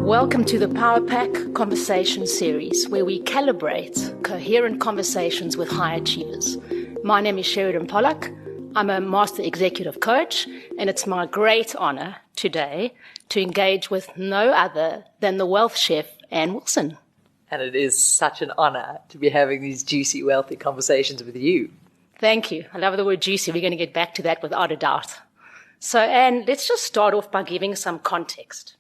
Welcome to the Power Pack Conversation series, where we calibrate coherent conversations with high achievers. My name is Sheridan Pollack. I'm a Master Executive Coach, and it's my great honor today to engage with no other than the wealth chef, Anne Wilson. And it is such an honor to be having these juicy, wealthy conversations with you. Thank you. I love the word juicy. We're going to get back to that without a doubt. So, Anne, let's just start off by giving some context.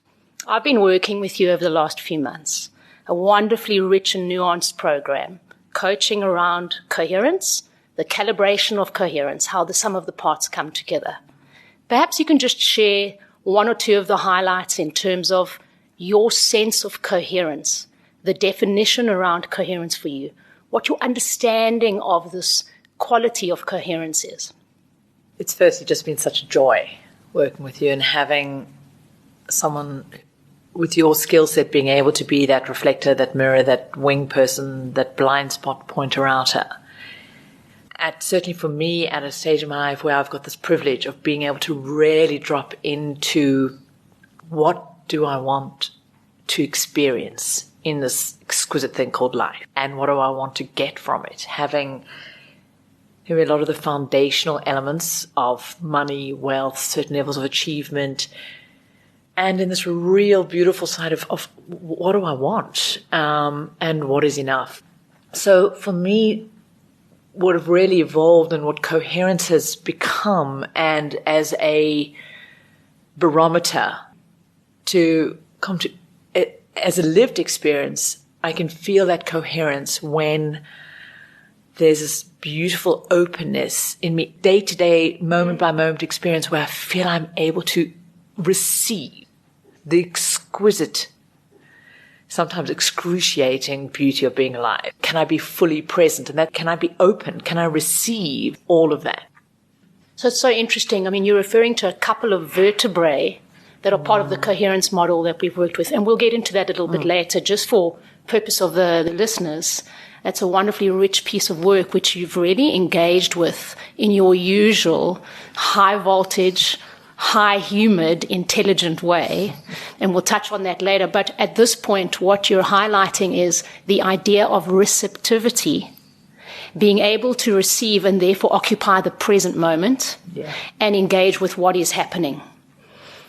I've been working with you over the last few months, a wonderfully rich and nuanced program, coaching around coherence, the calibration of coherence, how the sum of the parts come together. Perhaps you can just share one or two of the highlights in terms of your sense of coherence, the definition around coherence for you, what your understanding of this quality of coherence is. It's firstly just been such a joy working with you and having someone with your skill set being able to be that reflector, that mirror, that wing person, that blind spot pointer outer. Certainly for me, at a stage in my life where I've got this privilege of being able to really drop into what do I want to experience in this exquisite thing called life, and what do I want to get from it, having a lot of the foundational elements of money, wealth, certain levels of achievement, and in this real beautiful side of what do I want, and what is enough. So for me, what have really evolved and what coherence has become, and as a barometer to come to it, as a lived experience, I can feel that coherence when there's this beautiful openness in me, day-to-day, moment-by-moment experience where I feel I'm able to receive the exquisite, sometimes excruciating beauty of being alive. Can I be fully present? And that, can I be open? Can I receive all of that? So it's so interesting. I mean, you're referring to a couple of vertebrae that are part of the coherence model that we've worked with. And we'll get into that a little bit later, just for purpose of the listeners. That's a wonderfully rich piece of work which you've really engaged with in your usual high voltage, high humid, intelligent way. And we'll touch on that later. But at this point, what you're highlighting is the idea of receptivity, being able to receive and therefore occupy the present moment and engage with what is happening.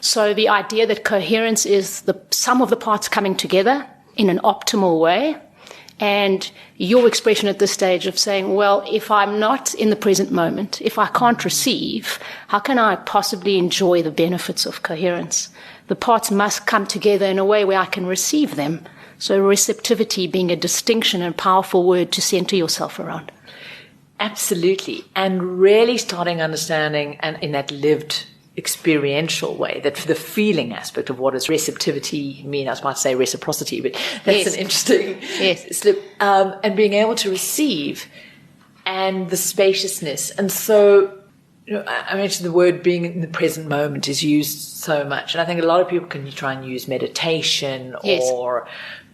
So the idea that coherence is the sum of the parts coming together in an optimal way. And your expression at this stage of saying, well, if I'm not in the present moment, if I can't receive, how can I possibly enjoy the benefits of coherence? The parts must come together in a way where I can receive them. So receptivity being a distinction and powerful word to center yourself around. Absolutely. And really starting understanding, and in that lived experiential way, that the feeling aspect of what does receptivity mean. I was about to say reciprocity, but that's an interesting slip. And being able to receive, and the spaciousness. And so, I mentioned the word being in the present moment is used so much. And I think a lot of people can try and use meditation or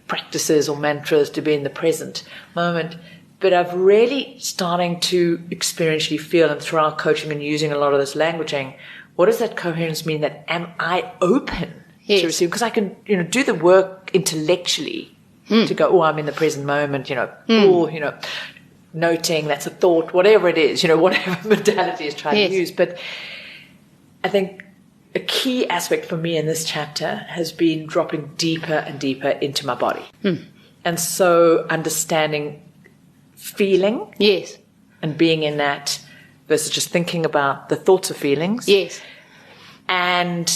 practices or mantras to be in the present moment. But I've really starting to experientially feel, and through our coaching and using a lot of this languaging, what does that coherence mean? That am I open to receive? Because I can, do the work intellectually to go, oh, I'm in the present moment, noting, that's a thought, whatever it is, whatever modality is trying to use. But I think a key aspect for me in this chapter has been dropping deeper and deeper into my body. And so understanding feeling and being in that, versus just thinking about the thoughts of feelings. And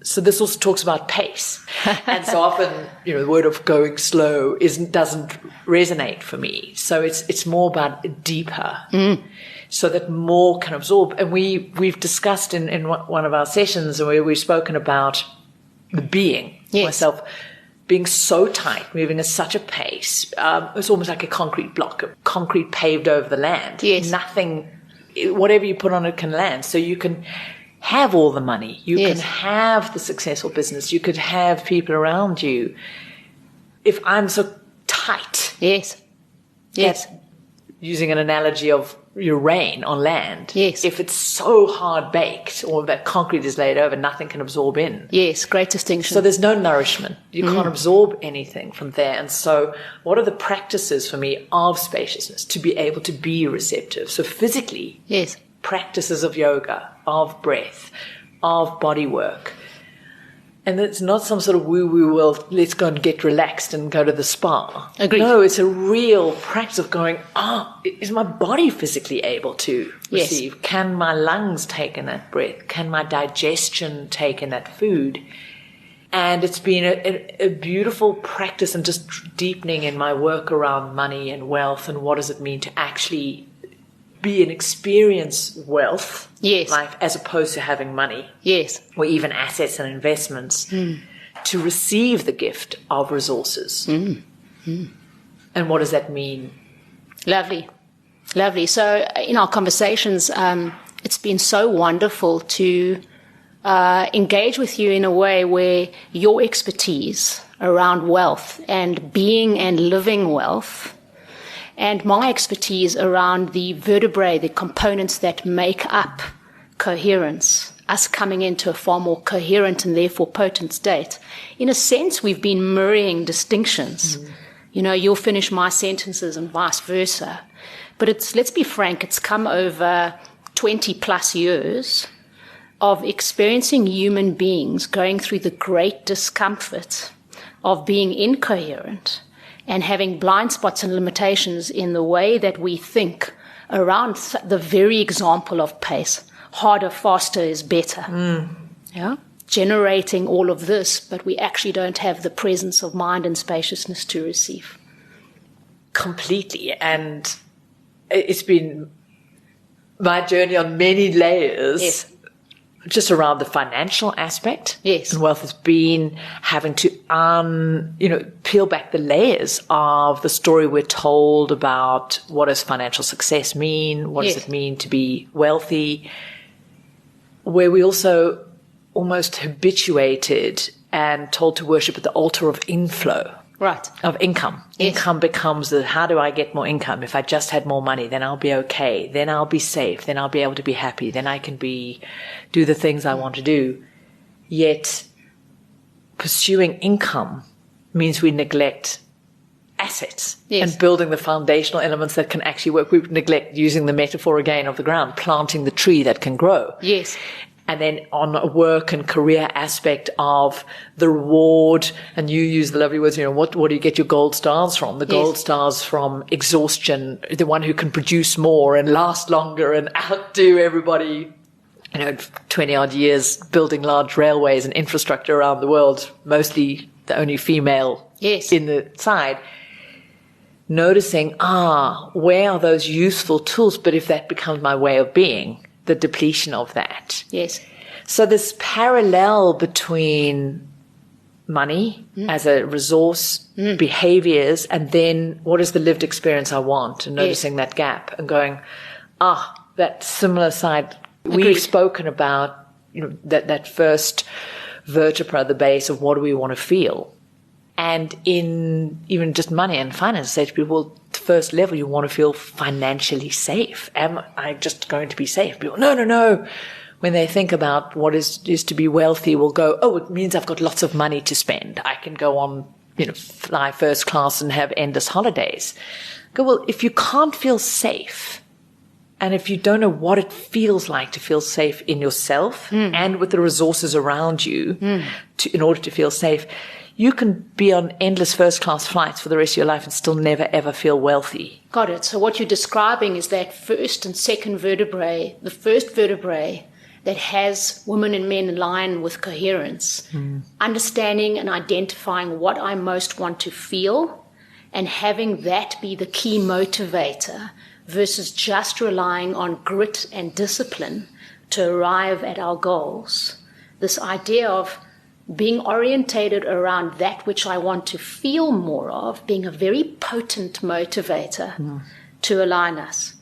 so this also talks about pace. And so often, the word of going slow doesn't resonate for me. So it's more about deeper, so that more can absorb. And we've discussed in one of our sessions, and we've spoken about the being, myself, being so tight, moving at such a pace. It's almost like a concrete block, a concrete paved over the land. Nothing, whatever you put on it can land. So you can have all the money. You can have the successful business. You could have people around you. If I'm so tight. Using an analogy of your rain on land. Yes. If it's so hard baked or that concrete is laid over, nothing can absorb in. Yes, great distinction. So there's no nourishment. You can't absorb anything from there. And so what are the practices for me of spaciousness to be able to be receptive? So physically, yes, practices of yoga, of breath, of body work. And it's not some sort of woo-woo, well, let's go and get relaxed and go to the spa. Agreed. No, it's a real practice of going, is my body physically able to receive? Yes. Can my lungs take in that breath? Can my digestion take in that food? And it's been a beautiful practice and just deepening in my work around money and wealth and what does it mean to actually be and experience wealth, yes, life, as opposed to having money, yes, or even assets and investments, to receive the gift of resources. And what does that mean? Lovely. So in our conversations, it's been so wonderful to engage with you in a way where your expertise around wealth and being and living wealth, and my expertise around the vertebrae, the components that make up coherence, us coming into a far more coherent and therefore potent state. In a sense, we've been mirroring distinctions. You know, you'll finish my sentences and vice versa. But let's be frank, it's come over 20 plus years of experiencing human beings going through the great discomfort of being incoherent and having blind spots and limitations in the way that we think around the very example of pace. Harder, faster is better. Yeah? Generating all of this, but we actually don't have the presence of mind and spaciousness to receive. Completely. And it's been my journey on many layers. Yes. Just around the financial aspect. Yes. And wealth has been having to, peel back the layers of the story we're told about what does financial success mean? What does it mean to be wealthy? Where we also almost habituated and told to worship at the altar of inflow. Right. Of income. Yes. Income becomes how do I get more income? If I just had more money, then I'll be okay. Then I'll be safe. Then I'll be able to be happy. Then I can do the things I want to do. Yet pursuing income means we neglect assets and building the foundational elements that can actually work. We neglect, using the metaphor again of the ground, planting the tree that can grow. Yes. And then on a work and career aspect of the reward, and you use the lovely words, what do you get your gold stars from? The gold stars from exhaustion, the one who can produce more and last longer and outdo everybody. 20 odd years building large railways and infrastructure around the world, mostly the only female in the side. Noticing, where are those useful tools? But if that becomes my way of being, the depletion of that. Yes. So this parallel between money as a resource, behaviors, and then what is the lived experience I want, and noticing that gap and going, that similar side. Agreed. We've spoken about, that first vertebra, the base of what do we want to feel. And in even just money and finance, say to people, the first level, you want to feel financially safe. Am I just going to be safe? People, no. When they think about what is to be wealthy, will go, it means I've got lots of money to spend. I can go on, fly first class and have endless holidays. Go, well, if you can't feel safe, and if you don't know what it feels like to feel safe in yourself and with the resources around you in order to feel safe, you can be on endless first-class flights for the rest of your life and still never, ever feel wealthy. Got it. So what you're describing is that first and second vertebrae, the first vertebrae that has women and men align with coherence, understanding and identifying what I most want to feel and having that be the key motivator versus just relying on grit and discipline to arrive at our goals. This idea of being orientated around that which I want to feel more of, being a very potent motivator to align us.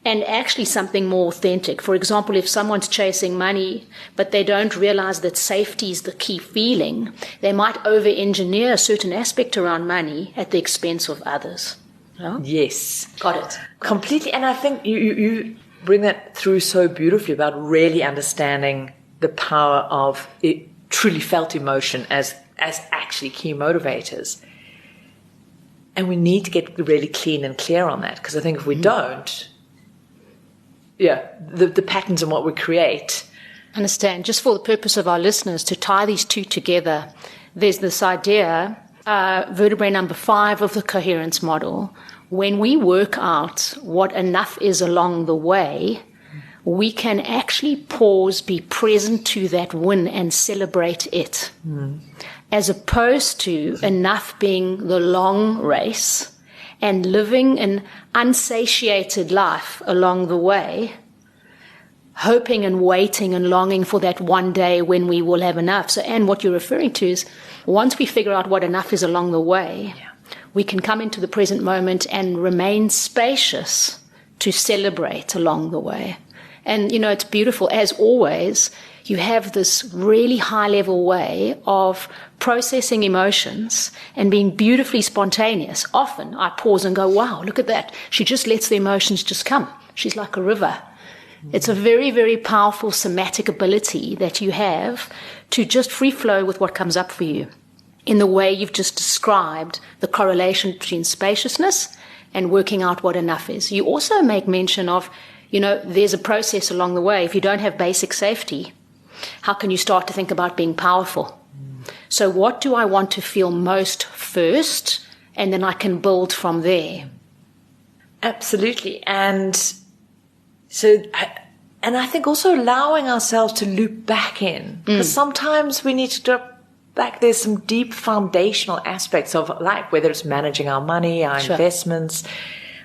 And actually something more authentic. For example, if someone's chasing money, but they don't realize that safety is the key feeling, they might over-engineer a certain aspect around money at the expense of others. Oh? Yes. Got it. Completely. And I think you bring that through so beautifully about really understanding the power of truly felt emotion as actually key motivators. And we need to get really clean and clear on that, because I think if we don't, the patterns and what we create. Understand, just for the purpose of our listeners, to tie these two together, there's this idea, vertebrae number 5 of the coherence model. When we work out what enough is along the way, we can actually pause, be present to that win and celebrate it. As opposed to enough being the long race and living an unsatiated life along the way, hoping and waiting and longing for that one day when we will have enough. So, and what you're referring to is, once we figure out what enough is along the way, we can come into the present moment and remain spacious to celebrate along the way. And, it's beautiful. As always, you have this really high-level way of processing emotions and being beautifully spontaneous. Often I pause and go, wow, look at that. She just lets the emotions just come. She's like a river. It's a very, very powerful somatic ability that you have to just free flow with what comes up for you in the way you've just described the correlation between spaciousness and working out what enough is. You also make mention of, there's a process along the way. If you don't have basic safety, how can you start to think about being powerful? So what do I want to feel most first? And then I can build from there. Absolutely. And so, I think also allowing ourselves to loop back in, because sometimes we need to drop back. There's some deep foundational aspects of life, whether it's managing our money, our investments.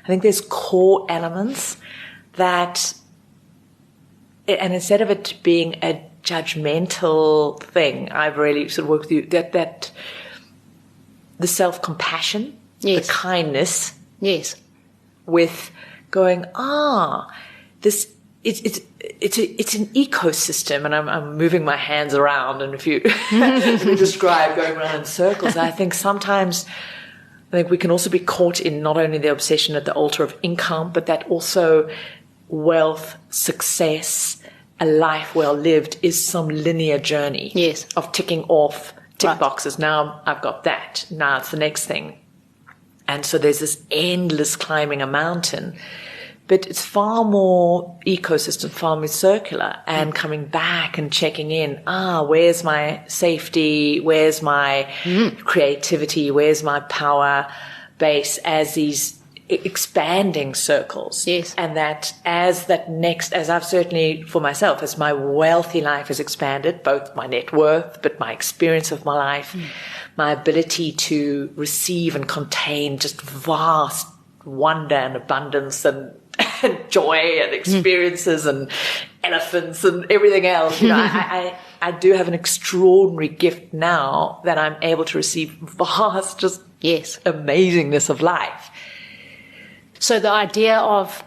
I think there's core elements that, and instead of it being a judgmental thing, I've really sort of worked with you, that the self-compassion, the kindness, with going, this, it's an ecosystem, and I'm moving my hands around, and if you describe going around in circles, I think sometimes we can also be caught in not only the obsession at the altar of income, but that also wealth, success, a life well lived is some linear journey of ticking off tick boxes. Now I've got that. Now it's the next thing. And so there's this endless climbing a mountain. But it's far more ecosystem, far more circular, and coming back and checking in. Where's my safety? Where's my creativity? Where's my power base as these expanding circles? Yes. And that as I've certainly for myself, as my wealthy life has expanded, both my net worth, but my experience of my life, my ability to receive and contain just vast wonder and abundance and joy and experiences and elephants and everything else. I do have an extraordinary gift now that I'm able to receive vast, just amazingness of life. So the idea of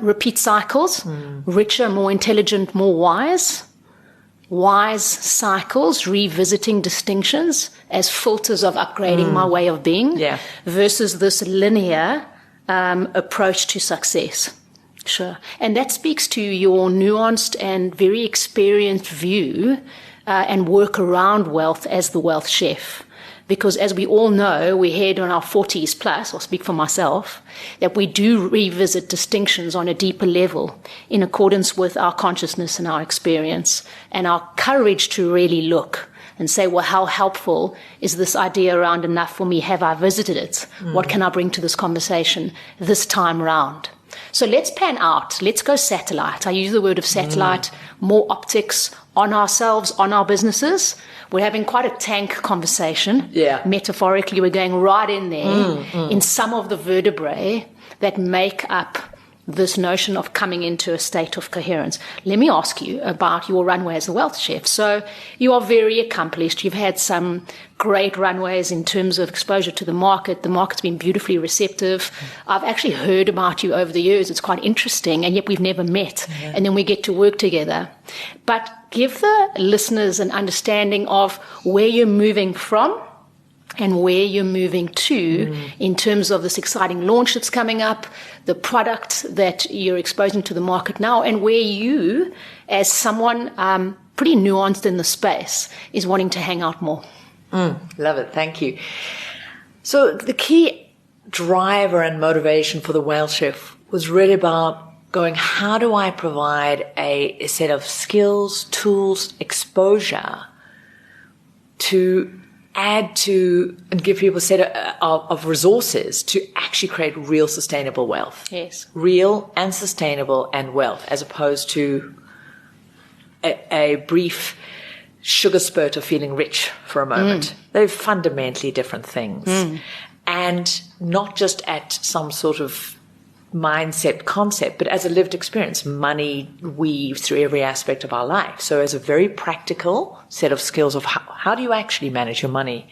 repeat cycles, richer, more intelligent, more wise cycles, revisiting distinctions as filters of upgrading my way of being, versus this linear approach to success. Sure. And that speaks to your nuanced and very experienced view and work around wealth as the wealth chef. Because as we all know, we head on our 40s plus, I'll speak for myself, that we do revisit distinctions on a deeper level in accordance with our consciousness and our experience and our courage to really look and say, well, how helpful is this idea around enough for me? Have I visited it? What can I bring to this conversation this time round? So let's pan out. Let's go satellite. I use the word of satellite, more optics on ourselves, on our businesses. We're having quite a tank conversation. Metaphorically, we're going right in there in some of the vertebrae that make up this notion of coming into a state of coherence. Let me ask you about your runway as a wealth chef. So you are very accomplished. You've had some great runways in terms of exposure to the market. The market's been beautifully receptive. I've actually heard about you over the years. It's quite interesting, and yet we've never met. And then we get to work together. But give the listeners an understanding of where you're moving from and where you're moving to in terms of this exciting launch that's coming up, the product that you're exposing to the market now, and where you, as someone pretty nuanced in the space, is wanting to hang out more. Love it. Thank you. So the key driver and motivation for the Wealth Shift was really about going, how do I provide a set of skills, tools, exposure to add to and give people a set of resources to actually create real sustainable wealth. Yes. Real and sustainable and wealth, as opposed to a brief sugar spurt of feeling rich for a moment. They're fundamentally different things. And not just at some sort of mindset concept, but as a lived experience. Money weaves through every aspect of our life. So as a very practical set of skills of how do you actually manage your money?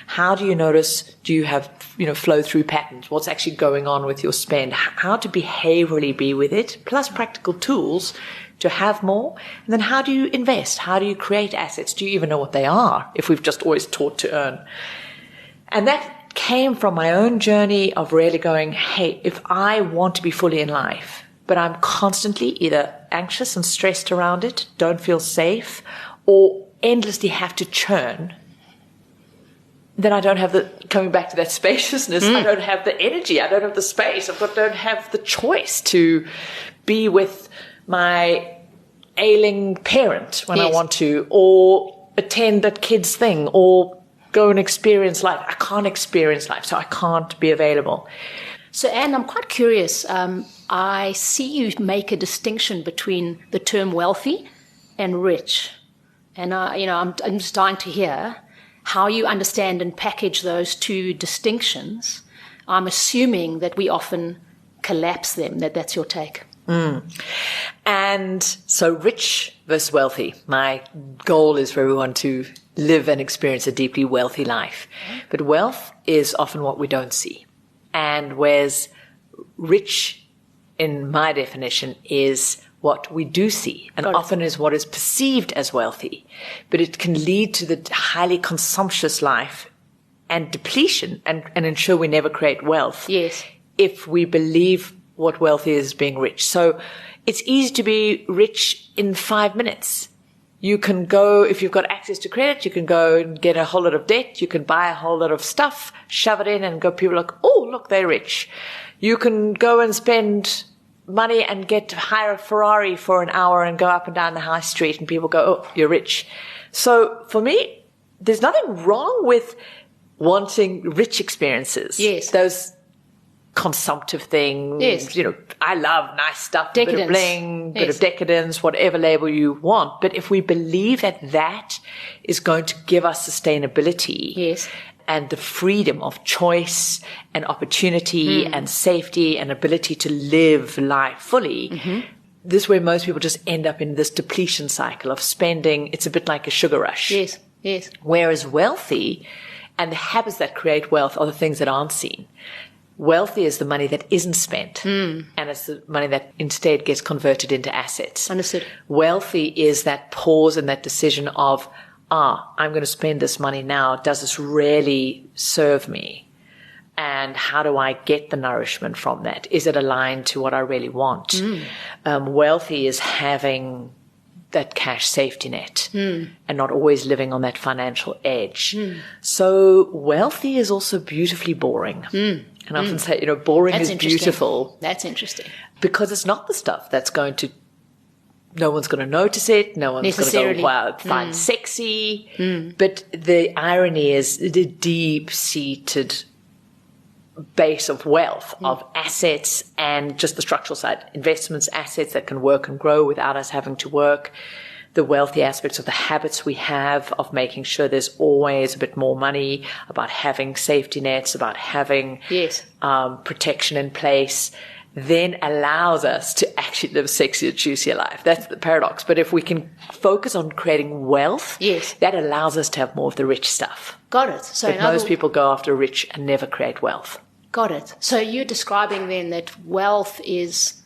How do you notice, do you have, flow through patterns? What's actually going on with your spend? How to behaviorally be with it, plus practical tools to have more. And then how do you invest? How do you create assets? Do you even know what they are if we've just always taught to earn? And that came from my own journey of really going, hey, if I want to be fully in life, but I'm constantly either anxious and stressed around it, don't feel safe, or endlessly have to churn, then I don't have coming back to that spaciousness, I don't have the energy, I don't have the space, don't have the choice to be with my ailing parent when I want to, or attend that kid's thing, or go and experience life. I can't experience life, so I can't be available. So, Anne, I'm quite curious. I see you make a distinction between the term wealthy and rich. And, I'm just dying to hear how you understand and package those two distinctions. I'm assuming that we often collapse them, that's your take. And so rich versus wealthy. My goal is for everyone to live and experience a deeply wealthy life. But wealth is often what we don't see. And whereas rich, in my definition, is what we do see, and often is what is perceived as wealthy. But it can lead to the highly consumptuous life and depletion and ensure we never create wealth. Yes. If we believe what wealth is being rich. So it's easy to be rich in 5 minutes. You can go, if you've got access to credit, you can go and get a whole lot of debt. You can buy a whole lot of stuff, shove it in, and go, people are like, oh, look, they're rich. You can go and spend money and hire a Ferrari for an hour and go up and down the high street, and people go, oh, you're rich. So for me, there's nothing wrong with wanting rich experiences. Yes. Those consumptive things. Yes. I love nice stuff, Decadence. bit of bling, bit of decadence, whatever label you want. But if we believe that is going to give us sustainability, yes, and the freedom of choice and opportunity and safety and ability to live life fully, this is where most people just end up in this depletion cycle of spending. It's a bit like a sugar rush. Yes, yes. Whereas wealthy and the habits that create wealth are the things that aren't seen. Wealthy is the money that isn't spent, and it's the money that instead gets converted into assets. Understood. Wealthy is that pause and that decision of, I'm going to spend this money now. Does this really serve me? And how do I get the nourishment from that? Is it aligned to what I really want? Wealthy is having that cash safety net and not always living on that financial edge. So wealthy is also beautifully boring. And I often say, boring is beautiful. That's interesting. Because it's not the stuff that's going to, no one's going to notice it. No one's going to go, wow, find sexy. But the irony is the deep-seated base of wealth, of assets, and just the structural side, investments, assets that can work and grow without us having to work. The wealthy aspects of the habits we have of making sure there's always a bit more money, about having safety nets, about having protection in place, then allows us to actually live a sexier, juicier life. That's the paradox. But if we can focus on creating wealth, that allows us to have more of the rich stuff. Got it. So but most people go after rich and never create wealth. Got it. So you're describing then that wealth is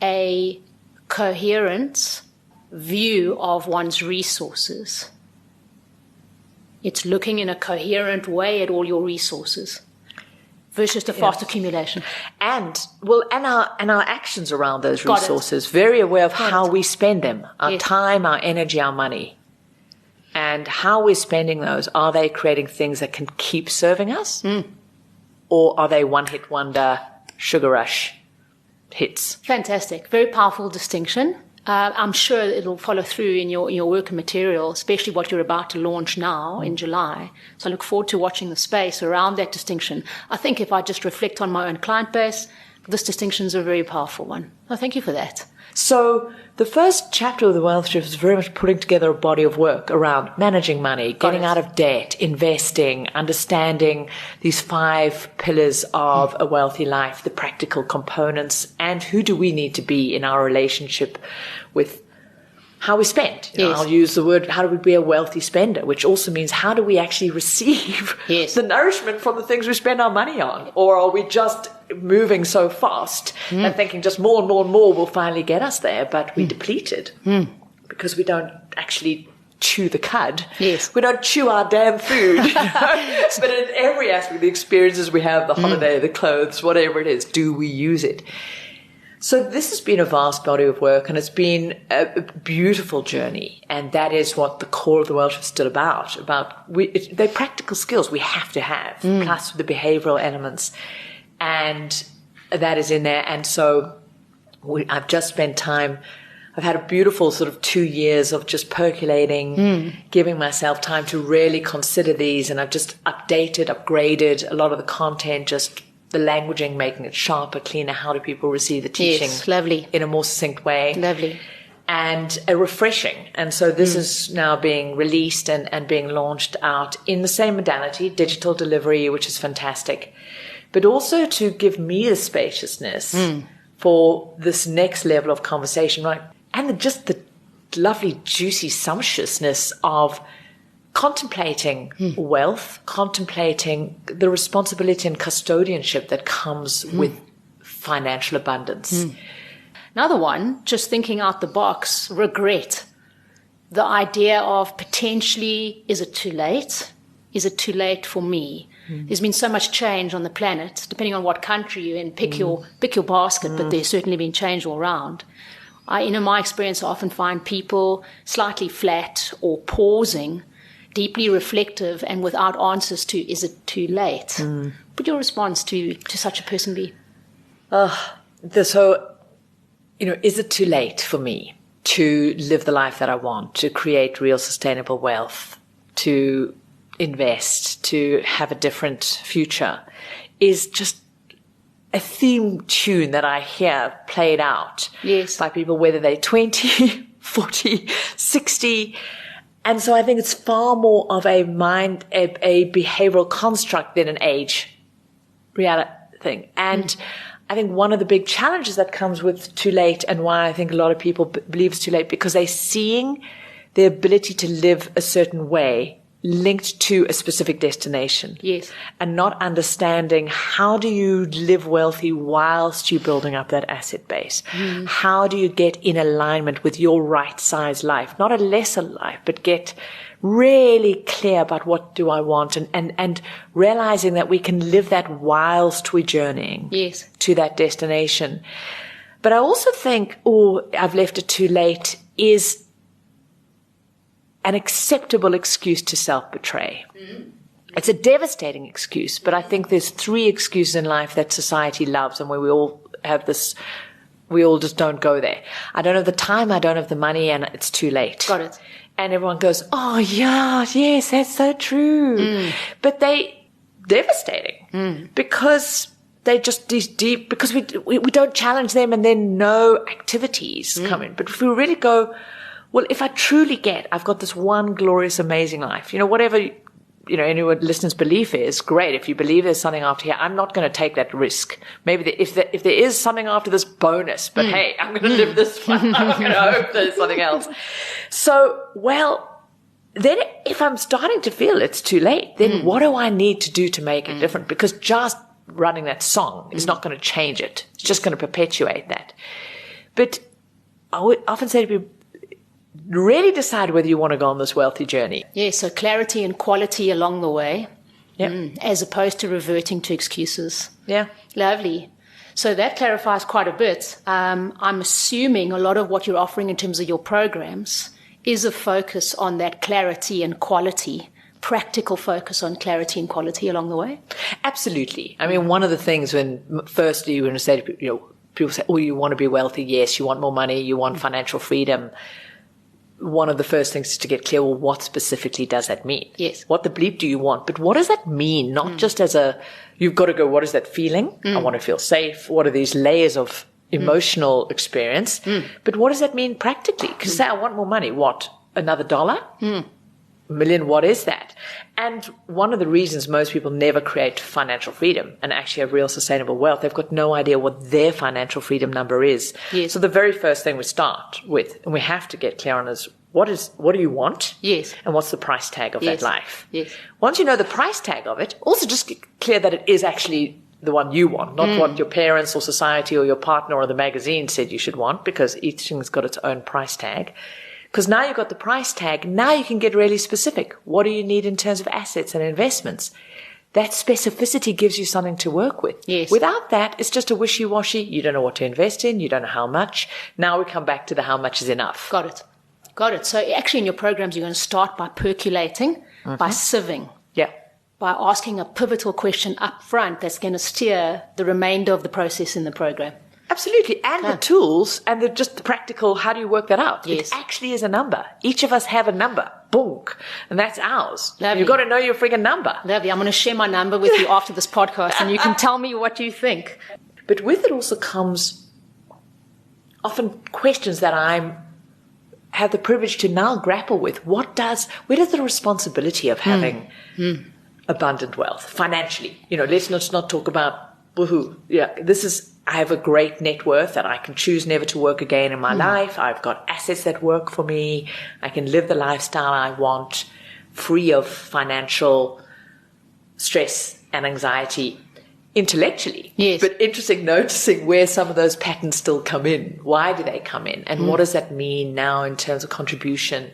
a coherent view of one's resources. It's looking in a coherent way at all your resources versus the fast accumulation. And our actions around those resources, very aware of how we spend them, our time, our energy, our money. And how we're spending those. Are they creating things that can keep serving us? Or are they one-hit wonder, sugar rush hits? Fantastic. Very powerful distinction. I'm sure it'll follow through in your work and material, especially what you're about to launch now in July. So I look forward to watching the space around that distinction. I think if I just reflect on my own client base, this distinction is a very powerful one. Well, thank you for that. So the first chapter of the Wealth Shift is very much putting together a body of work around managing money, getting out of debt, investing, understanding these 5 pillars of a wealthy life, the practical components, and who do we need to be in our relationship with how we spend. I'll use the word, how do we be a wealthy spender, which also means how do we actually receive the nourishment from the things we spend our money on? Or are we just moving so fast and thinking just more and more and more will finally get us there, but we depleted because we don't actually chew the cud. Yes. We don't chew our damn food. But in every aspect, the experiences we have, the holiday, the clothes, whatever it is, do we use it? So this has been a vast body of work, and it's been a beautiful journey. And that is what the core of the Wealth Shift is still about. They're practical skills we have to have, plus the behavioral elements. And that is in there. And so I've just spent time, I've had a beautiful sort of 2 years of just percolating, giving myself time to really consider these. And I've just upgraded a lot of the content, just the languaging, making it sharper, cleaner. How do people receive the teaching? Yes, lovely. In a more succinct way. Lovely. And refreshing. And so this is now being released and being launched out in the same modality, digital delivery, which is fantastic. But also to give me the spaciousness for this next level of conversation, right? And just the lovely, juicy sumptuousness of contemplating wealth, contemplating the responsibility and custodianship that comes with financial abundance. Another one, just thinking out the box, regret. The idea of potentially, is it too late? Is it too late for me? There's been so much change on the planet, depending on what country you're in, pick your basket, but there's certainly been change all around. In my experience, I often find people slightly flat or pausing, deeply reflective and without answers to, is it too late? Would your response to such a person be? Is it too late for me to live the life that I want, to create real sustainable wealth, to invest, to have a different future, is just a theme tune that I hear played out by people, whether they're 20, 40, 60. And so I think it's far more of a behavioral construct than an age reality thing. And I think one of the big challenges that comes with too late, and why I think a lot of people believe it's too late, because they're seeing their ability to live a certain way linked to a specific destination. Yes. And not understanding, how do you live wealthy whilst you're building up that asset base? How do you get in alignment with your right size life? Not a lesser life, but get really clear about what do I want, and realizing that we can live that whilst we're journeying to that destination. But I also think, I've left it too late is an acceptable excuse to self-betray. It's a devastating excuse, but I think there's 3 excuses in life that society loves, and where we all have this, we all just don't go there. I don't have the time, I don't have the money, and it's too late. Got it. And everyone goes, oh yeah, yes, that's so true. But they devastating because they just deep, because we don't challenge them, and then no activities come in. But if we really go, well, if I truly I've got this one glorious, amazing life, whatever, anyone listeners' belief is, great. If you believe there's something after here, I'm not going to take that risk. Maybe if there is something after this, bonus, but hey, I'm going to live this one. I'm not going to hope there's something else. So, then if I'm starting to feel it's too late, then what do I need to do to make it different? Because just running that song is not going to change it. It's just going to perpetuate that. But I would often say to people, really decide whether you want to go on this wealthy journey. Yeah, so clarity and quality along the way, Yeah. as opposed to reverting to excuses. Yeah. Lovely. So that clarifies quite a bit. I'm assuming a lot of what you're offering in terms of your programs is a focus on that clarity and quality, practical focus on clarity and quality along the way. Absolutely. I mean, one of the things firstly, you're going to say, people say, oh, you want to be wealthy. Yes. You want more money. You want financial freedom. One of the first things is to get clear, well, what specifically does that mean? Yes. What the bleep do you want? But what does that mean? Not just as you've got to go, what is that feeling? I want to feel safe. What are these layers of emotional experience? But what does that mean practically? Because say, I want more money. What? Another $1? $1 million, what is that? And one of the reasons most people never create financial freedom and actually have real sustainable wealth, they've got no idea what their financial freedom number is. Yes. So the very first thing we start with, and we have to get clear on, is what do you want? Yes. And what's the price tag of Yes. that life? Yes. Once you know the price tag of it, also just get clear that it is actually the one you want, not what your parents or society or your partner or the magazine said you should want, because each thing's got its own price tag. Because now you've got the price tag, now you can get really specific. What do you need in terms of assets and investments? That specificity gives you something to work with. Yes. Without that, it's just a wishy-washy. You don't know what to invest in. You don't know how much. Now we come back to the how much is enough. Got it. So actually in your programs, you're going to start by percolating, by sieving, Yeah. by asking a pivotal question up front that's going to steer the remainder of the process in the program. Absolutely. And the tools and just the practical, how do you work that out? Yes. It actually is a number. Each of us have a number. Bonk. And that's ours. Lovely. You've got to know your friggin' number. Lovely. I'm going to share my number with you after this podcast and you can tell me what you think. But with it also comes often questions that I have the privilege to now grapple with. Where does the responsibility of having abundant wealth financially? Let's not talk about woohoo. Yeah, I have a great net worth that I can choose never to work again in my life. I've got assets that work for me. I can live the lifestyle I want, free of financial stress and anxiety intellectually. Yes. But interesting noticing where some of those patterns still come in. Why do they come in? And what does that mean now in terms of contribution?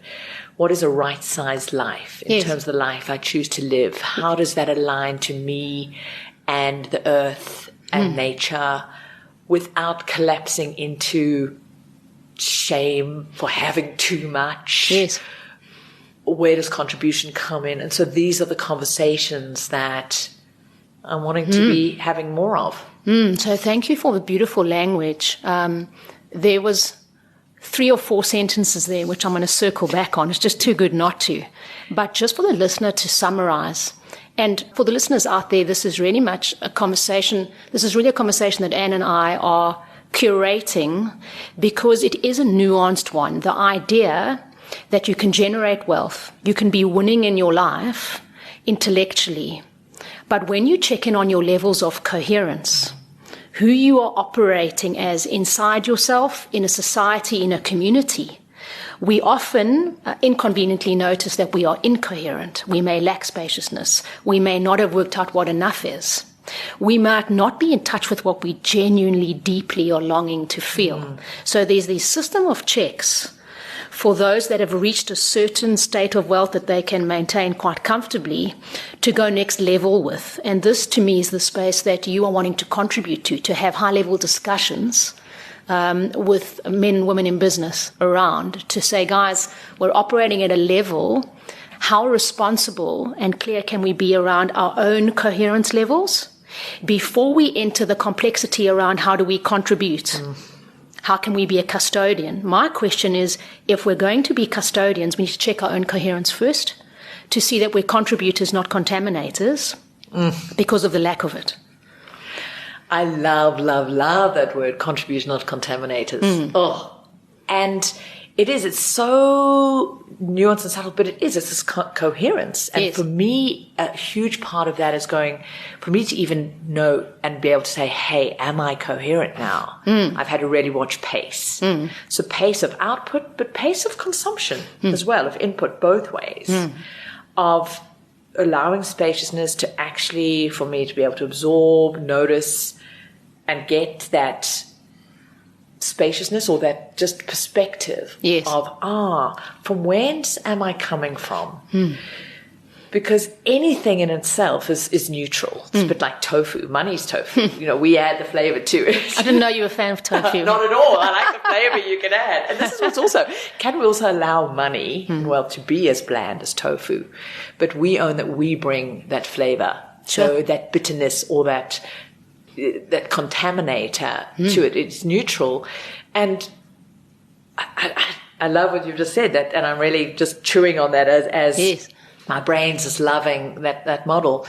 What is a right-sized life in terms of the life I choose to live? How does that align to me and the earth and nature without collapsing into shame for having too much? Yes. Where does contribution come in? And so these are the conversations that I'm wanting to be having more of. So thank you for the beautiful language. There was 3 or 4 sentences there, which I'm going to circle back on. It's just too good not to. But just for the listener to summarize, and for the listeners out there, this is really much a conversation. This is really a conversation that Anne and I are curating because it is a nuanced one. The idea that you can generate wealth, you can be winning in your life intellectually. But when you check in on your levels of coherence, who you are operating as inside yourself, in a society, in a community, we often inconveniently notice that we are incoherent. We may lack spaciousness. We may not have worked out what enough is. We might not be in touch with what we genuinely, deeply are longing to feel. So there's this system of checks for those that have reached a certain state of wealth that they can maintain quite comfortably to go next level with. And this, to me, is the space that you are wanting to contribute to have high-level discussions with men and women in business around to say, guys, we're operating at a level. How responsible and clear can we be around our own coherence levels before we enter the complexity around how do we contribute? How can we be a custodian? My question is, if we're going to be custodians, we need to check our own coherence first to see that we're contributors, not contaminators, because of the lack of it. I love, love, love that word, contribution, not contaminators. And it's so nuanced and subtle, but it's this coherence. And for me, a huge part of that is for me to even know and be able to say, hey, am I coherent now? I've had to really watch pace. So pace of output, but pace of consumption as well, of input both ways, of allowing spaciousness to actually, for me to be able to absorb, notice, and get that spaciousness or that just perspective Yes. of, from whence am I coming from? Because anything in itself is neutral. It's a bit like tofu. Money's tofu. We add the flavor to it. I didn't know you were a fan of tofu. Not at all. I like the flavor you can add. And this is what's also, can we also allow money, to be as bland as tofu? But we own that we bring that flavor. Sure. So that bitterness or that contaminator to it. It's neutral. And I love what you've just said, that, and I'm really just chewing on that as yes. My brain's just loving that model.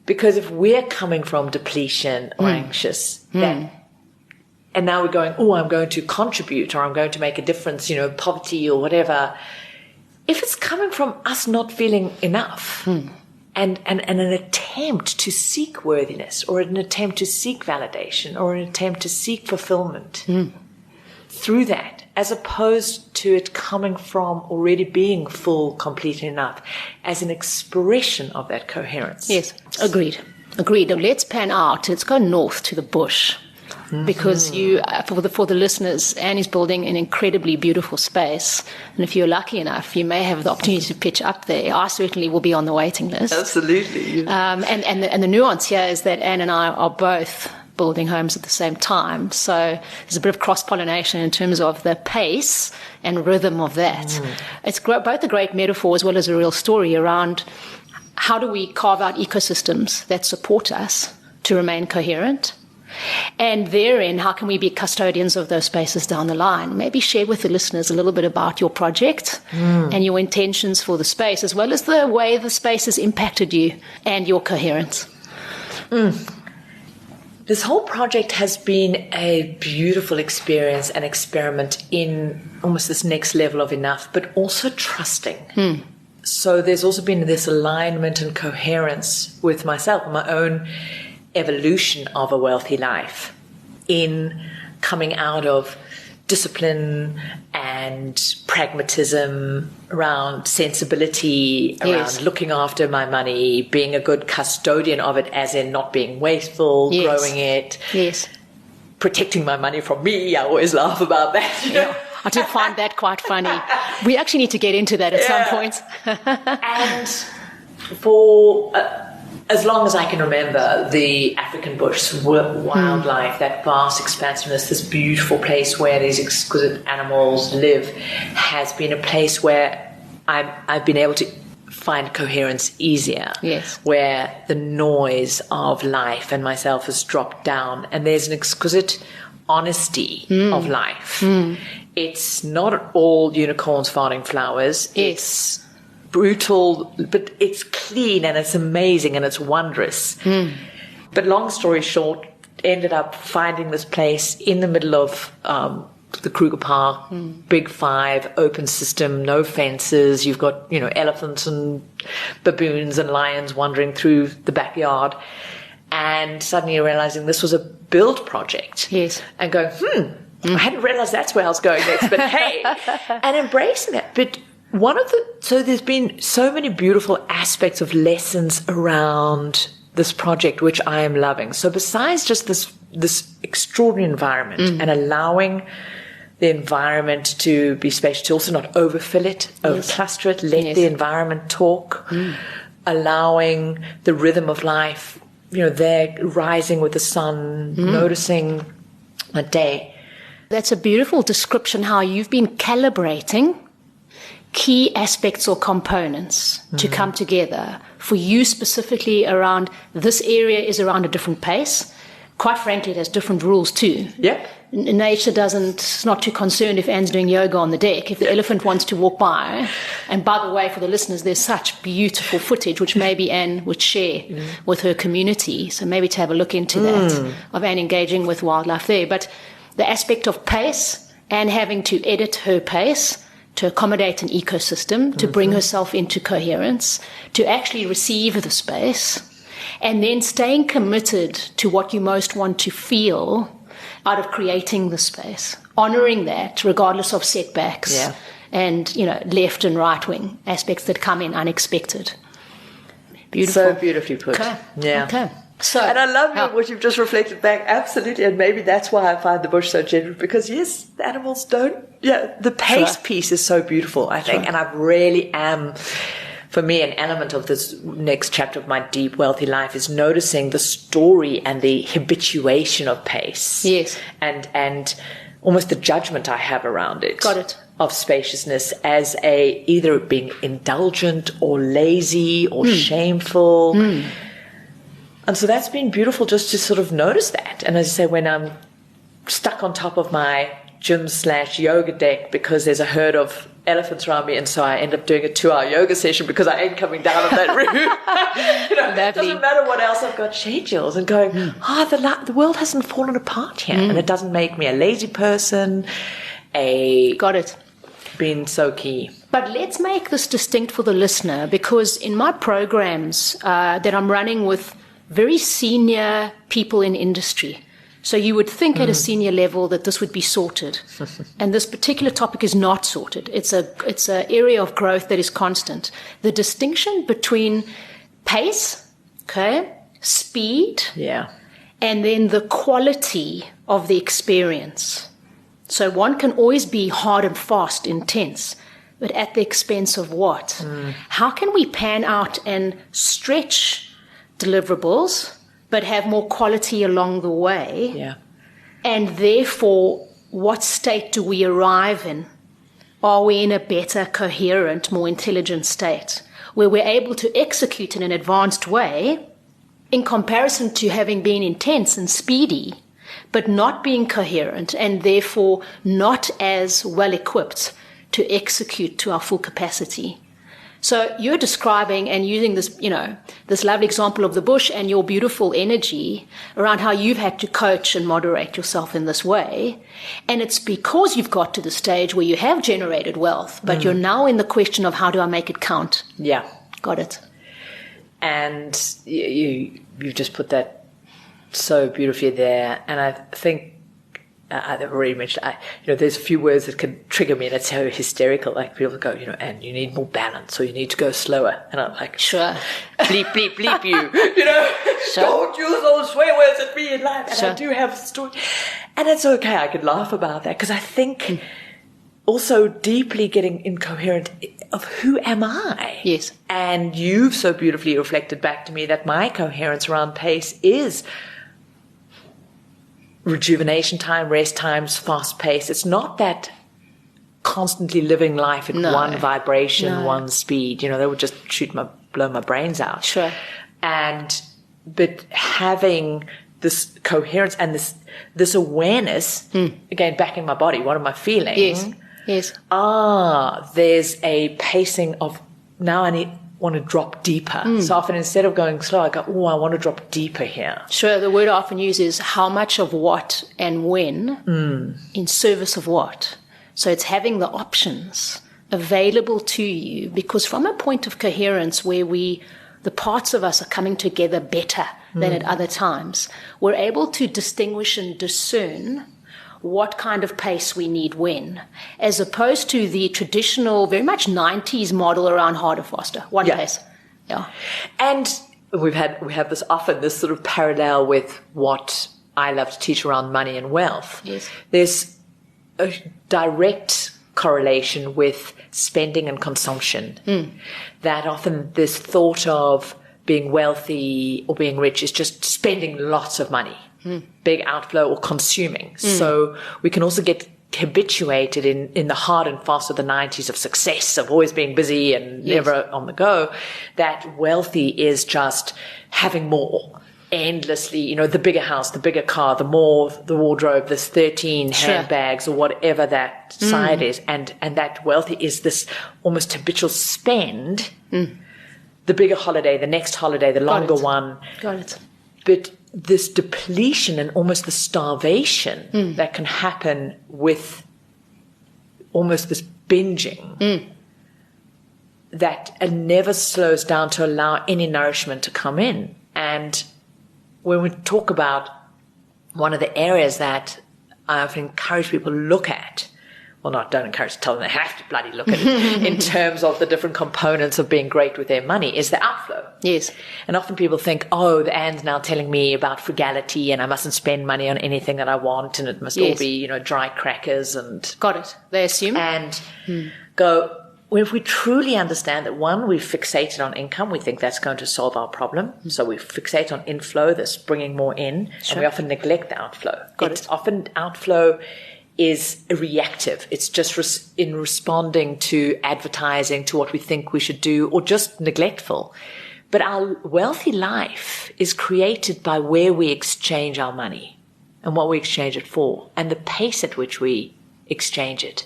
Because if we're coming from depletion or anxious, and now we're going, I'm going to contribute or I'm going to make a difference, poverty or whatever. If it's coming from us not feeling enough and an attempt to seek worthiness or an attempt to seek validation or an attempt to seek fulfillment through that, as opposed to it coming from already being full, complete enough, as an expression of that coherence. Yes, agreed. Let's pan out. Let's go north to the bush. Because for the listeners, Annie's building an incredibly beautiful space. And if you're lucky enough, you may have the opportunity to pitch up there. I certainly will be on the waiting list. Absolutely. And the nuance here is that Anne and I are both building homes at the same time. So there's a bit of cross-pollination in terms of the pace and rhythm of that. It's both a great metaphor as well as a real story around how do we carve out ecosystems that support us to remain coherent. And therein, how can we be custodians of those spaces down the line? Maybe share with the listeners a little bit about your project and your intentions for the space, as well as the way the space has impacted you and your coherence. This whole project has been a beautiful experience and experiment in almost this next level of enough, but also trusting. So there's also been this alignment and coherence with myself, my own evolution of a wealthy life in coming out of discipline and pragmatism, around sensibility, around looking after my money, being a good custodian of it, as in not being wasteful, growing it, protecting my money from me. I always laugh about that. Yeah, I did find that quite funny. We actually need to get into that at some point. And for as long as I can remember, the African bush, wildlife, that vast expansiveness, this beautiful place where these exquisite animals live, has been a place where I've been able to find coherence easier. Yes. Where the noise of life and myself has dropped down, and there's an exquisite honesty of life. It's not all unicorns farting flowers. It's brutal, but it's clean and it's amazing and it's wondrous. But long story short, ended up finding this place in the middle of the Kruger Park, Big Five, open system, no fences. You've got, elephants and baboons and lions wandering through the backyard. And suddenly realizing this was a build project. Yes. And going, I hadn't realized that's where I was going next, but hey, and embracing that. But so there's been so many beautiful aspects of lessons around this project, which I am loving. So besides just this extraordinary environment and allowing the environment to be spacious, to also not overfill it, overcluster it, let the environment talk, allowing the rhythm of life, there rising with the sun, noticing a day. That's a beautiful description how you've been calibrating key aspects or components to come together for you specifically around this area is around a different pace. Quite frankly, it has different rules too. Yeah. Nature it's not too concerned if Anne's doing yoga on the deck. If the elephant wants to walk by, and by the way, for the listeners, there's such beautiful footage, which maybe Anne would share with her community. So maybe to have a look into that, of Anne engaging with wildlife there. But the aspect of pace and having to edit her pace to accommodate an ecosystem, to bring herself into coherence, to actually receive the space, and then staying committed to what you most want to feel out of creating the space, honoring that regardless of setbacks and, left and right wing aspects that come in unexpected. Beautiful. So beautifully put. Okay. Yeah. Okay. So, and I love what you've just reflected back. Absolutely. And maybe that's why I find the bush so gentle, because yes, the animals don't, the pace piece is so beautiful, I think. And I really am, for me, an element of this next chapter of my deep, wealthy life is noticing the story and the habituation of pace. Yes. And almost the judgment I have around it. Got it. Of spaciousness as either being indulgent or lazy or shameful. And so that's been beautiful just to sort of notice that. And as I say, when I'm stuck on top of my gym/yoga deck because there's a herd of elephants around me, and so I end up doing a 2-hour yoga session because I ain't coming down on that route. It doesn't matter what else I've got schedules, and going, the world hasn't fallen apart here. And it doesn't make me a lazy person, Got it. Been so key. But let's make this distinct for the listener, because in my programs that I'm running with very senior people in industry, so you would think at a senior level that this would be sorted, and this particular topic is not sorted. It's a area of growth that is constant. The distinction between pace, speed, and then the quality of the experience. So one can always be hard and fast, intense, but at the expense of what? How can we pan out and stretch deliverables, but have more quality along the way? Yeah. And therefore, what state do we arrive in? Are we in a better, coherent, more intelligent state, where we're able to execute in an advanced way in comparison to having been intense and speedy, but not being coherent, and therefore not as well equipped to execute to our full capacity? So you're describing and using this, this lovely example of the bush and your beautiful energy around how you've had to coach and moderate yourself in this way. And it's because you've got to the stage where you have generated wealth, but you're now in the question of how do I make it count? Yeah. Got it. And you've just put that so beautifully there. And I think I've already mentioned, there's a few words that can trigger me, and it's so hysterical. Like people go, and you need more balance, or you need to go slower. And I'm like, sure, bleep, bleep, bleep you, sure. Don't use those swear words at me in life. And I do have a story. And it's okay. I can laugh about that, because I think also deeply getting incoherent of who am I? Yes. And you've so beautifully reflected back to me that my coherence around pace is rejuvenation time, rest times, fast pace. It's not that constantly living life at one vibration, one speed. They would just blow my brains out. Sure. But having this coherence and this awareness, again, back in my body, what am I feeling? Yes. There's a pacing of now I want to drop deeper. So often instead of going slow, I go, I want to drop deeper here. Sure. The word I often use is how much of what and when in service of what. So it's having the options available to you, because from a point of coherence where the parts of us are coming together better than at other times, we're able to distinguish and discern what kind of pace we need when, as opposed to the traditional, very much 90s model around harder, faster, one pace. Yeah. And we have this sort of parallel with what I love to teach around money and wealth. Yes. There's a direct correlation with spending and consumption. That often this thought of being wealthy or being rich is just spending lots of money. Big outflow or consuming. So we can also get habituated in the hard and fast of the 90s of success, of always being busy and never on the go, that wealthy is just having more endlessly, the bigger house, the bigger car, the more the wardrobe, this 13 handbags or whatever that side is. And that wealthy is this almost habitual spend, the bigger holiday, the next holiday, the longer one. Got it. But this depletion and almost the starvation that can happen with almost this binging that never slows down to allow any nourishment to come in. And when we talk about one of the areas that I often encourage people to look at don't encourage to tell them they have to bloody look at it in terms of the different components of being great with their money, is the outflow. Yes. And often people think, the Anne's now telling me about frugality and I mustn't spend money on anything that I want and it must all be, dry crackers and... Got it. They assume. And go... Well, if we truly understand that, one, we've fixated on income, we think that's going to solve our problem. So we fixate on inflow, that's bringing more in, and we often neglect the outflow. Often outflow is reactive. It's just in responding to advertising, to what we think we should do, or just neglectful. But our wealthy life is created by where we exchange our money and what we exchange it for and the pace at which we exchange it.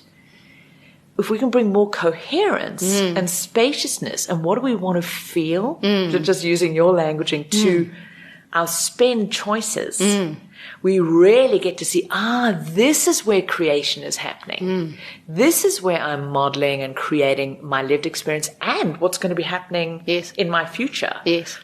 If we can bring more coherence and spaciousness and what do we want to feel, just using your language, to our spend choices, we really get to see, this is where creation is happening. This is where I'm modeling and creating my lived experience and what's going to be happening in my future,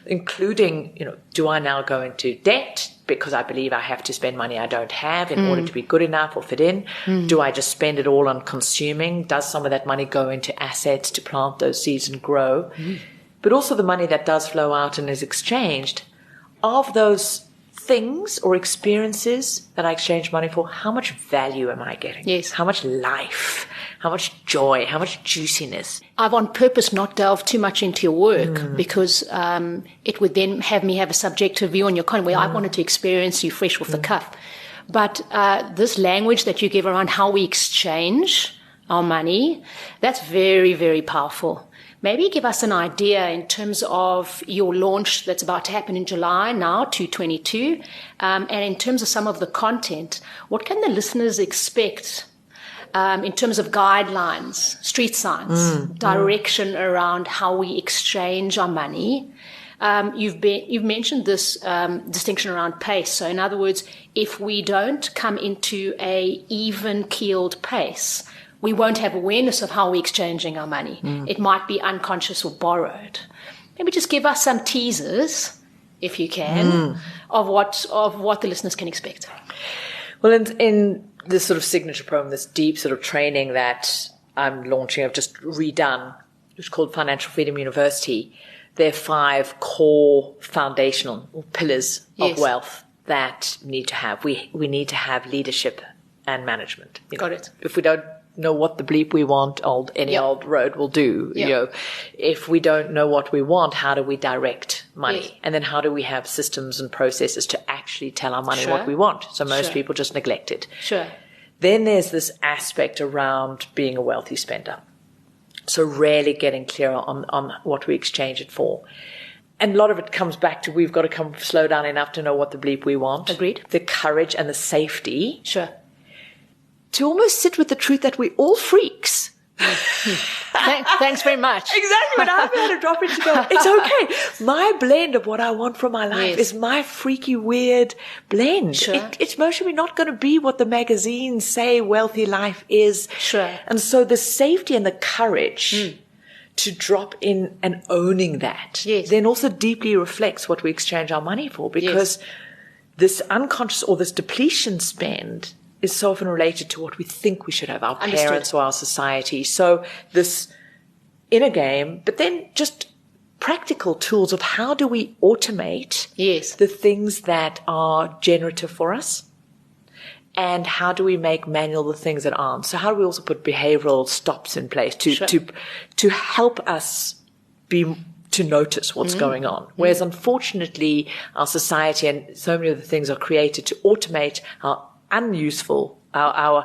including, do I now go into debt because I believe I have to spend money I don't have in order to be good enough or fit in? Do I just spend it all on consuming? Does some of that money go into assets to plant those seeds and grow? But also the money that does flow out and is exchanged, of those things or experiences that I exchange money for, how much value am I getting? Yes. How much life? How much joy? How much juiciness? I've on purpose not delved too much into your work because it would then have me have a subjective view on your content where I wanted to experience you fresh off the cuff. But this language that you give around how we exchange our money, that's very, very powerful. Maybe give us an idea in terms of your launch that's about to happen in July now, 2022, and in terms of some of the content, what can the listeners expect in terms of guidelines, street signs, direction around how we exchange our money? You've mentioned this distinction around pace. So in other words, if we don't come into a even-keeled pace, we won't have awareness of how we're exchanging our money. It might be unconscious or borrowed. Maybe just give us some teasers, if you can, of what the listeners can expect. Well, in this sort of signature program, this deep sort of training that I'm launching, I've just redone, which is called Financial Freedom University, there are 5 core foundational pillars of wealth that need to have. We need to have leadership and management. Got it. If we don't know what the bleep we want, any old road will do. If we don't know what we want, how do we direct money? And then how do we have systems and processes to actually tell our money what we want? So most people just neglect it. Then there's this aspect around being a wealthy spender. So really getting clear on what we exchange it for. And a lot of it comes back to we've got to slow down enough to know what the bleep we want. Agreed. The courage and the safety. To almost sit with the truth that we're all freaks. Thanks very much. Exactly. When I've had to drop it to go, it's okay. My blend of what I want from my life is my freaky, weird blend. It's mostly not going to be what the magazines say wealthy life is. And so the safety and the courage to drop in and owning that then also deeply reflects what we exchange our money for, because this unconscious or this depletion spend is so often related to what we think we should have, our parents or our society. So this inner game, but then just practical tools of how do we automate the things that are generative for us, and how do we make manual the things that aren't. So how do we also put behavioral stops in place to help us to notice what's going on. Whereas unfortunately our society and so many of the things are created to automate our unuseful, our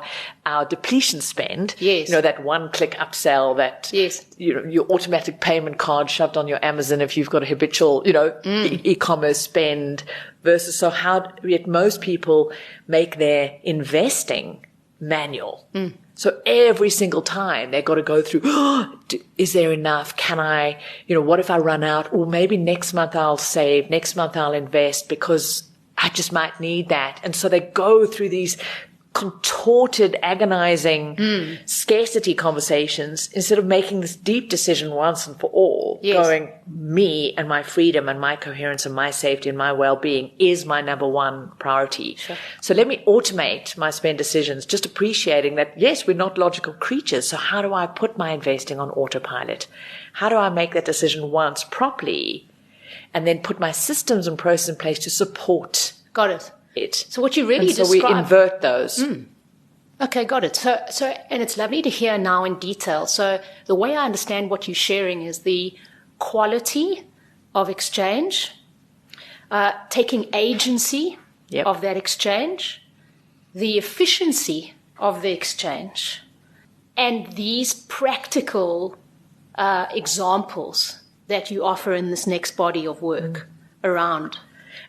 depletion spend, that one-click upsell, that your automatic payment card shoved on your Amazon if you've got a habitual, e-commerce spend, versus yet most people make their investing manual. So every single time they've got to go through, is there enough? Can I, what if I run out? Or maybe next month I'll save, next month I'll invest because I just might need that. And so they go through these contorted, agonizing scarcity conversations instead of making this deep decision once and for all, going, me and my freedom and my coherence and my safety and my well-being is my number one priority. Sure. So let me automate my spend decisions, just appreciating that, yes, we're not logical creatures. So how do I put my investing on autopilot? How do I make that decision once properly and then put my systems and processes in place to support Got it. it? So what you really so describe. we invert those. Okay, got it. So, and it's lovely to hear now in detail. So the way I understand what you're sharing is the quality of exchange, taking agency of that exchange, the efficiency of the exchange, and these practical examples that you offer in this next body of work around.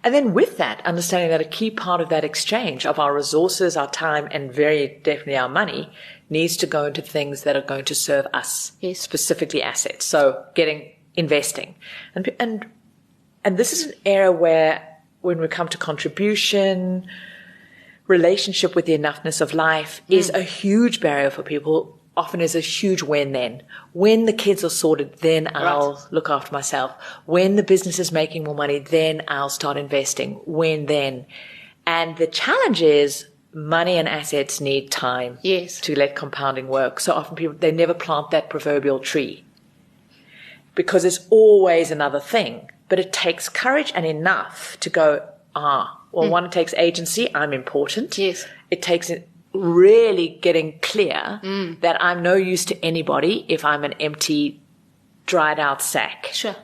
And then with that, understanding that a key part of that exchange of our resources, our time, and very definitely our money needs to go into things that are going to serve us, specifically assets. So investing. And this is an area where when we come to contribution, relationship with the enoughness of life is a huge barrier for people. Often is a huge when. When the kids are sorted, then I'll look after myself. When the business is making more money, then I'll start investing. Then. And the challenge is money and assets need time to let compounding work. So often people, they never plant that proverbial tree because there's always another thing. But it takes courage and enough to go, one, it takes agency. I'm important. Yes. It takes really getting clear that I'm no use to anybody if I'm an empty, dried out sack. Sure.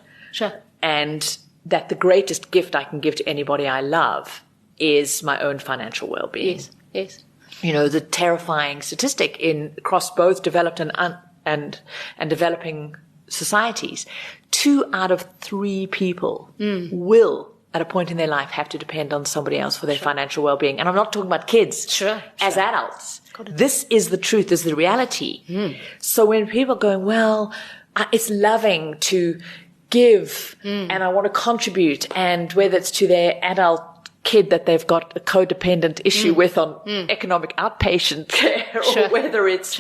And that the greatest gift I can give to anybody I love is my own financial well-being. Yes. You know, the terrifying statistic across both developed and developing societies, 2 out of 3 people will at a point in their life have to depend on somebody else for their financial well-being. And I'm not talking about kids. As adults. This is the truth, this is the reality. So when people are going, well, it's loving to give and I want to contribute, and whether it's to their adult kid that they've got a codependent issue with on economic outpatient care, or whether it's,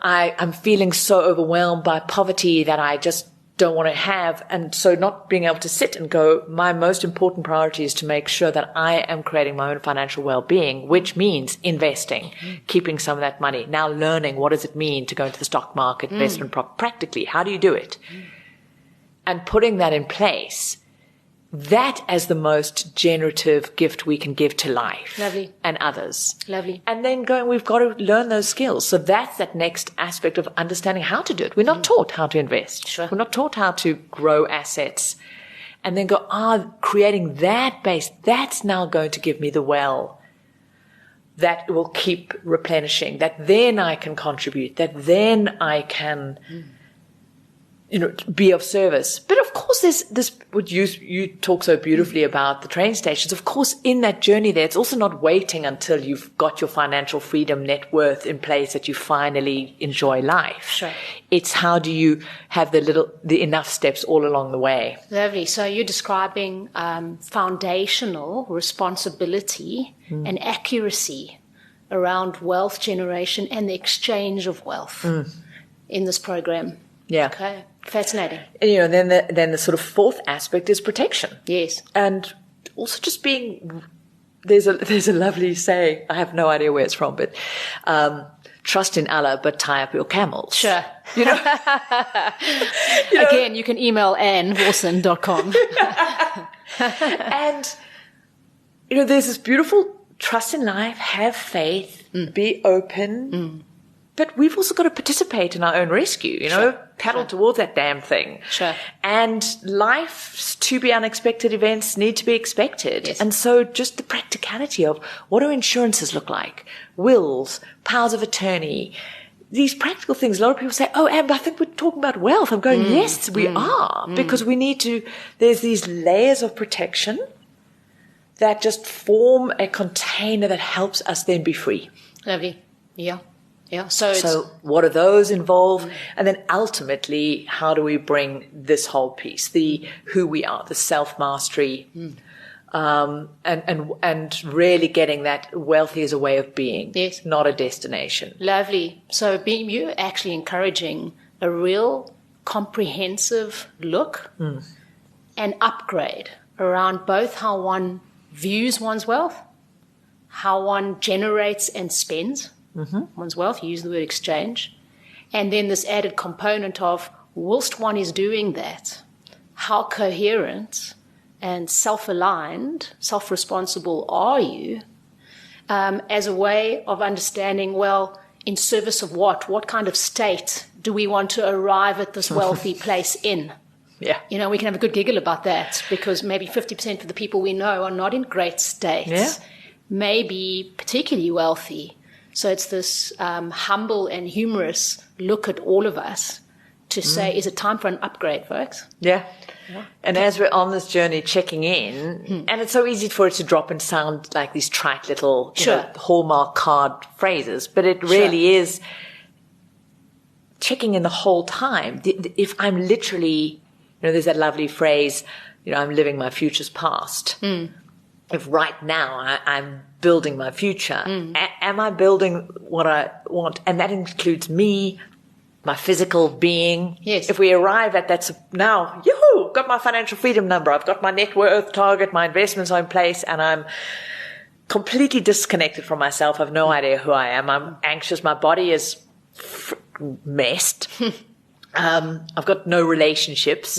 I'm feeling so overwhelmed by poverty that I just don't want to have. And so not being able to sit and go, my most important priority is to make sure that I am creating my own financial well-being, which means investing, keeping some of that money. Now learning, what does it mean to go into the stock market, investment practically? How do you do it? And putting that in place, that as the most generative gift we can give to life and others. And then going, we've got to learn those skills. So that's that next aspect of understanding how to do it. We're not taught how to invest. We're not taught how to grow assets. And then go, creating that base, that's now going to give me the well that will keep replenishing, that then I can contribute, that then I can be of service. But of course, there's this, what you talk so beautifully about the train stations. Of course, in that journey there, it's also not waiting until you've got your financial freedom net worth in place that you finally enjoy life. It's how do you have the enough steps all along the way. Lovely. So you're describing foundational responsibility and accuracy around wealth generation and the exchange of wealth in this program. Okay. Fascinating. And then the sort of fourth aspect is protection. And also just being, there's a lovely saying, I have no idea where it's from, but trust in Allah, but tie up your camels. Again, you can email AnneWilson.com. And, there's this beautiful trust in life, have faith, be open. But we've also got to participate in our own rescue, paddle towards that damn thing. And life's to be unexpected events need to be expected. And so just the practicality of what do insurances look like? Wills, powers of attorney, these practical things. A lot of people say, Amber, I think we're talking about wealth. I'm going, yes, we are. Because we need to, there's these layers of protection that just form a container that helps us then be free. Lovely. So what do those involve? And then ultimately, how do we bring this whole piece, the who we are, the self-mastery, and really getting that wealthy is a way of being, yes, not a destination. Lovely. So you're actually encouraging a real comprehensive look and upgrade around both how one views one's wealth, how one generates and spends one's wealth, you use the word exchange, and then this added component of, whilst one is doing that, how coherent and self-aligned, self-responsible are you, as a way of understanding, well, in service of what kind of state do we want to arrive at this wealthy place in? Yeah. We can have a good giggle about that, because maybe 50% of the people we know are not in great states, maybe particularly wealthy. So it's this humble and humorous look at all of us to say, is it time for an upgrade, folks? Yeah. And as we're on this journey checking in, and it's so easy for it to drop and sound like these trite little Hallmark card phrases, but it really is checking in the whole time. If I'm literally, there's that lovely phrase, I'm living my future's past. If right now I'm building my future, am I building what I want? And that includes me, my physical being. Yes. If we arrive at that now, yoo-hoo, got my financial freedom number, I've got my net worth target, my investments are in place, and I'm completely disconnected from myself. I have no idea who I am. I'm anxious. My body is messed. I've got no relationships,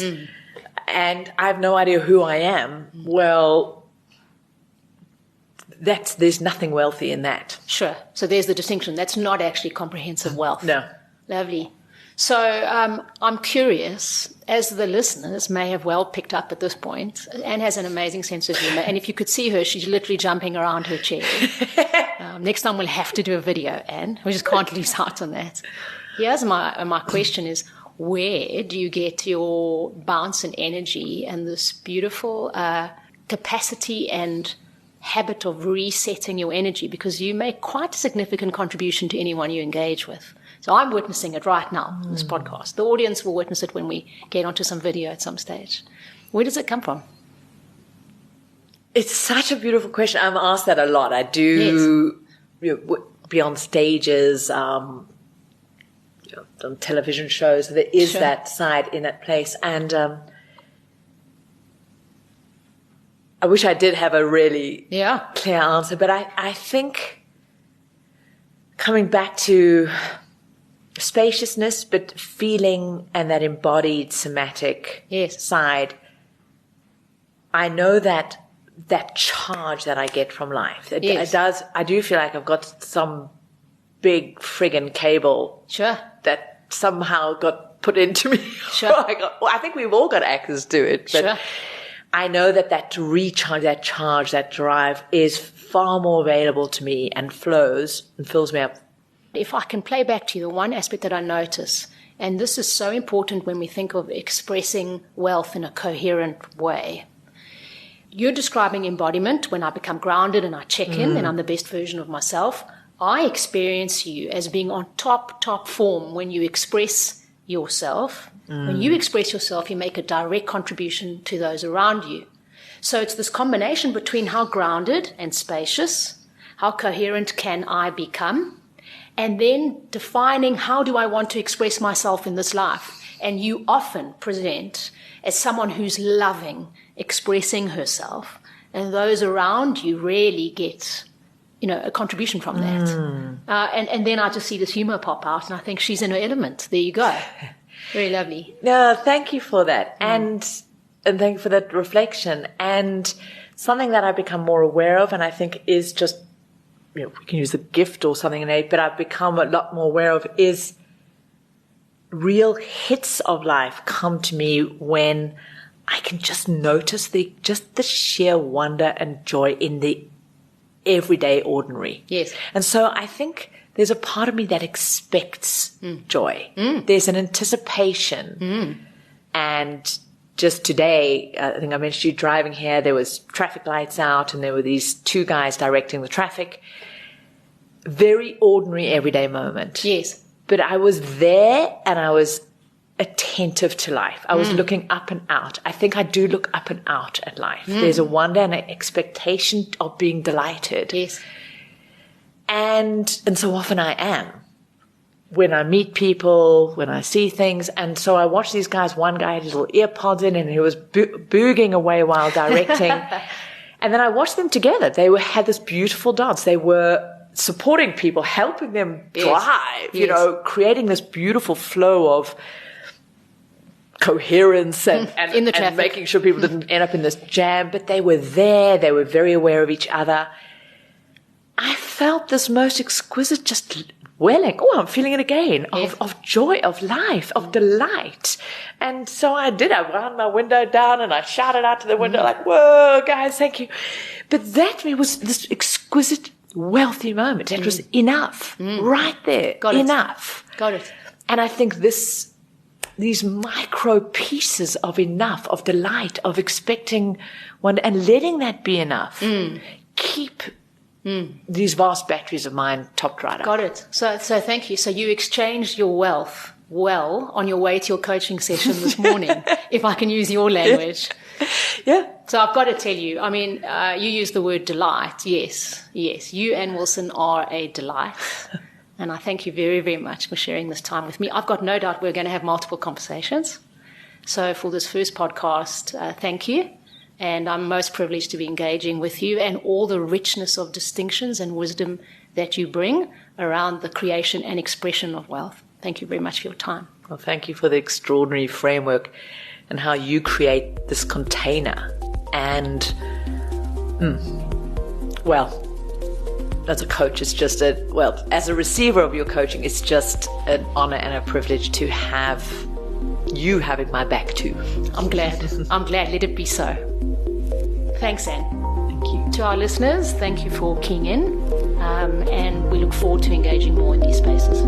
and I have no idea who I am. Well, there's nothing wealthy in that. Sure. So there's the distinction. That's not actually comprehensive wealth. No. Lovely. So I'm curious, as the listeners may have well picked up at this point, Anne has an amazing sense of humor. And if you could see her, she's literally jumping around her chair. Next time we'll have to do a video, Anne. We just can't lose out on that. Here's my question is, where do you get your bounce and energy and this beautiful capacity and habit of resetting your energy? Because you make quite a significant contribution to anyone you engage with. So I'm witnessing it right now in this podcast. The audience will witness it when we get onto some video at some stage. Where does it come from? It's such a beautiful question. I'm asked that a lot. I do be on stages, on television shows. There is that side in that place. And I wish I did have a really clear answer. But I think coming back to spaciousness, but feeling and that embodied somatic side, I know that charge that I get from life, I do feel like I've got some big friggin' cable that somehow got put into me. I think we've all got access to it, but I know that recharge, that charge, that drive is far more available to me and flows and fills me up. If I can play back to you the one aspect that I notice, and this is so important when we think of expressing wealth in a coherent way. You're describing embodiment. When I become grounded and I check in and I'm the best version of myself, I experience you as being on top form when you express yourself. When you express yourself, you make a direct contribution to those around you. So it's this combination between how grounded and spacious, how coherent can I become, and then defining how do I want to express myself in this life. And you often present as someone who's loving expressing herself, and those around you really get, a contribution from that. And then I just see this humor pop out, and I think she's in her element. There you go. Very lovely. No, thank you for that. And thank you for that reflection. And something that I've become more aware of, and I think is just, we can use a gift or something innate, but I've become a lot more aware of is real hits of life come to me when I can just notice the sheer wonder and joy in the everyday ordinary. Yes. And so I think there's a part of me that expects joy. There's an anticipation. And just today, I think I mentioned you driving here, there was traffic lights out and there were these two guys directing the traffic. Very ordinary, everyday moment. Yes. But I was there and I was attentive to life. I was looking up and out. I think I do look up and out at life. There's a wonder and an expectation of being delighted. Yes. And so often I am. When I meet people, when I see things. And so I watched these guys. One guy had his little ear pods in and he was booging away while directing. And then I watched them together. They had this beautiful dance. They were supporting people, helping them drive, you know, creating this beautiful flow of coherence and making sure people didn't end up in this jam. But they were there. They were very aware of each other. I felt this most exquisite just welling. Oh, I'm feeling it again, of joy, of life, of delight. And so I did. I wound my window down and I shouted out to the window like, whoa, guys, thank you. But that to me was this exquisite, wealthy moment. It was enough right there. Enough. Got it. And I think these micro pieces of enough, of delight, of expecting one, and letting that be enough, keep these vast batteries of mine topped right up. Got it. So thank you. So you exchanged your wealth well on your way to your coaching session this morning, if I can use your language. Yeah. So I've got to tell you, I mean, you use the word delight. Yes. You and Wilson are a delight. And I thank you very, very much for sharing this time with me. I've got no doubt we're going to have multiple conversations. So for this first podcast, thank you. And I'm most privileged to be engaging with you and all the richness of distinctions and wisdom that you bring around the creation and expression of wealth. Thank you very much for your time. Well, thank you for the extraordinary framework and how you create this container. And, well, as a coach, it's just as a receiver of your coaching, it's just an honor and a privilege to have you having my back too. I'm glad. Let it be so. Thanks, Anne. Thank you. To our listeners, thank you for keying in, and we look forward to engaging more in these spaces.